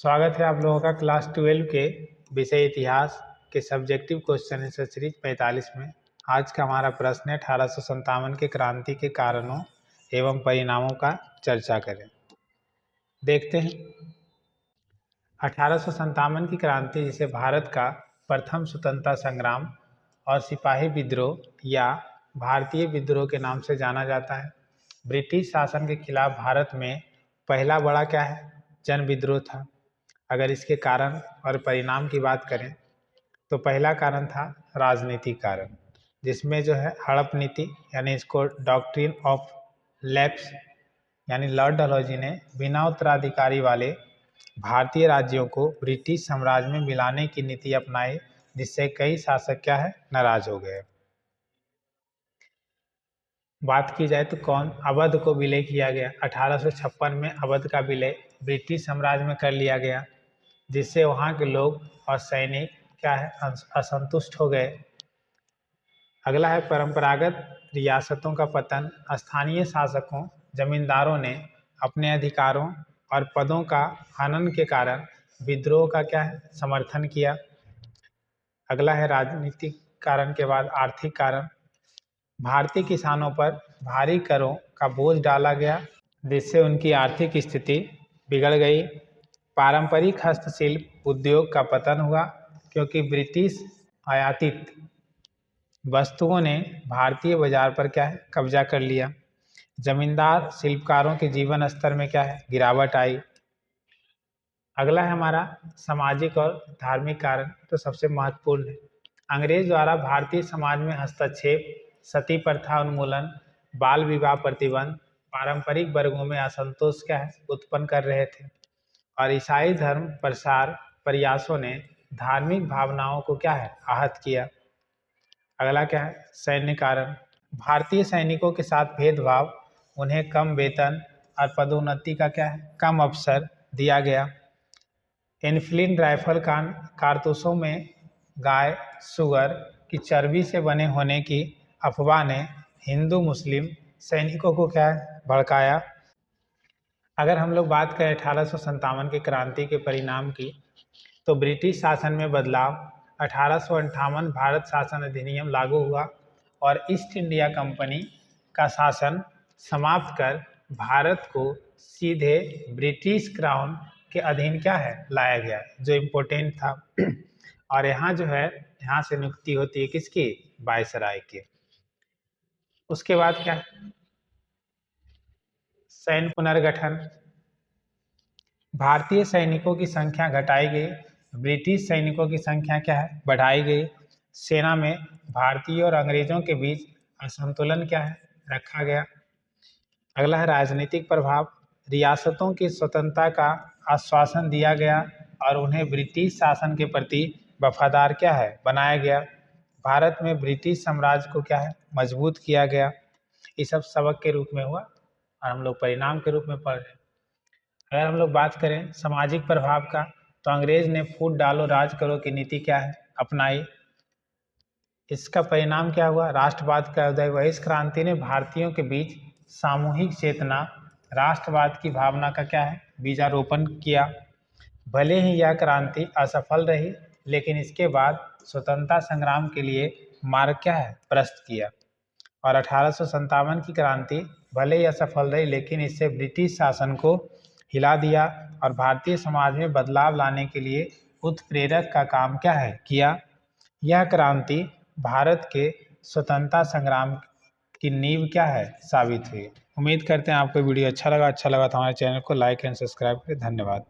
स्वागत है आप लोगों का क्लास 12 के विषय इतिहास के सब्जेक्टिव क्वेश्चन आंसर सीरीज 45 में। आज का हमारा प्रश्न है 1857 के क्रांति के कारणों एवं परिणामों का चर्चा करें। देखते हैं 1857 की क्रांति, जिसे भारत का प्रथम स्वतंत्रता संग्राम और सिपाही विद्रोह या भारतीय विद्रोह के नाम से जाना जाता है। ब्रिटिश शासन के खिलाफ भारत में पहला बड़ा क्या है, जन विद्रोह था। अगर इसके कारण और परिणाम की बात करें तो पहला कारण था राजनीतिक कारण, जिसमें जो है हड़प नीति यानी इसको डॉक्ट्रिन ऑफ लैप्स यानी लॉर्ड डलहौजी ने बिना उत्तराधिकारी वाले भारतीय राज्यों को ब्रिटिश साम्राज्य में मिलाने की नीति अपनाई, जिससे कई शासक क्या है, नाराज हो गए। बात की जाए तो अवध को विलय किया गया। 1856 में अवध का विलय ब्रिटिश साम्राज्य में कर लिया गया, जिससे वहाँ के लोग और सैनिक क्या है, असंतुष्ट हो गए। अगला है परंपरागत रियासतों का पतन। स्थानीय शासकों जमींदारों ने अपने अधिकारों और पदों का हनन के कारण विद्रोह का क्या है, समर्थन किया। अगला है राजनीतिक कारण के बाद आर्थिक कारण। भारतीय किसानों पर भारी करों का बोझ डाला गया, जिससे उनकी आर्थिक स्थिति बिगड़ गई। पारंपरिक हस्तशिल्प उद्योग का पतन हुआ, क्योंकि ब्रिटिश आयातित वस्तुओं ने भारतीय बाजार पर क्या है, कब्जा कर लिया। जमींदार शिल्पकारों के जीवन स्तर में क्या है, गिरावट आई। अगला है हमारा सामाजिक और धार्मिक कारण, तो सबसे महत्वपूर्ण है अंग्रेज द्वारा भारतीय समाज में हस्तक्षेप, सती प्रथा उन्मूलन, बाल विवाह प्रतिबंध पारंपरिक वर्गों में असंतोष क्या है, उत्पन्न कर रहे थे। और ईसाई धर्म प्रसार प्रयासों ने धार्मिक भावनाओं को क्या है, आहत किया। अगला क्या है, सैन्य कारण। भारतीय सैनिकों के साथ भेदभाव, उन्हें कम वेतन और पदोन्नति का क्या है, कम अवसर दिया गया। एनफील्ड राइफल कारतूसों में गाय सुअर की चर्बी से बने होने की अफवाह ने हिंदू मुस्लिम सैनिकों को क्या है, भड़काया। अगर हम लोग बात करें 1857 की क्रांति के परिणाम की, तो ब्रिटिश शासन में बदलाव। 1858 भारत शासन अधिनियम लागू हुआ और ईस्ट इंडिया कंपनी का शासन समाप्त कर भारत को सीधे ब्रिटिश क्राउन के अधीन क्या है, लाया गया, जो इम्पोर्टेंट था। और यहाँ जो है, यहाँ से नियुक्ति होती है किसकी, वायसराय की। उसके बाद क्या, सैन्य पुनर्गठन। भारतीय सैनिकों की संख्या घटाई गई, ब्रिटिश सैनिकों की संख्या क्या है, बढ़ाई गई। सेना में भारतीय और अंग्रेजों के बीच असंतुलन क्या है, रखा गया। अगला है राजनीतिक प्रभाव। रियासतों की स्वतंत्रता का आश्वासन दिया गया और उन्हें ब्रिटिश शासन के प्रति वफादार क्या है, बनाया गया। भारत में ब्रिटिश साम्राज्य को क्या है, मजबूत किया गया। ये सब सबक के रूप में हुआ और हम लोग परिणाम के रूप में पढ़ रहे हैं। अगर हम लोग बात करें सामाजिक प्रभाव का, तो अंग्रेज ने फूट डालो राज करो की नीति क्या है, अपनाई। इसका परिणाम क्या हुआ, राष्ट्रवाद का उदय हुआ। इस क्रांति ने भारतीयों के बीच सामूहिक चेतना, राष्ट्रवाद की भावना का क्या है, बीजारोपण किया। भले ही यह क्रांति असफल रही, लेकिन इसके बाद स्वतंत्रता संग्राम के लिए मार्ग क्या है, प्रशस्त किया। और 1857 की क्रांति भले ही असफल रही, लेकिन इससे ब्रिटिश शासन को हिला दिया और भारतीय समाज में बदलाव लाने के लिए उत्प्रेरक का काम क्या है, किया। यह क्रांति भारत के स्वतंत्रता संग्राम की नींव क्या है, साबित हुई। उम्मीद करते हैं आपको वीडियो अच्छा लगा तो हमारे चैनल को लाइक एंड सब्सक्राइब करें। धन्यवाद।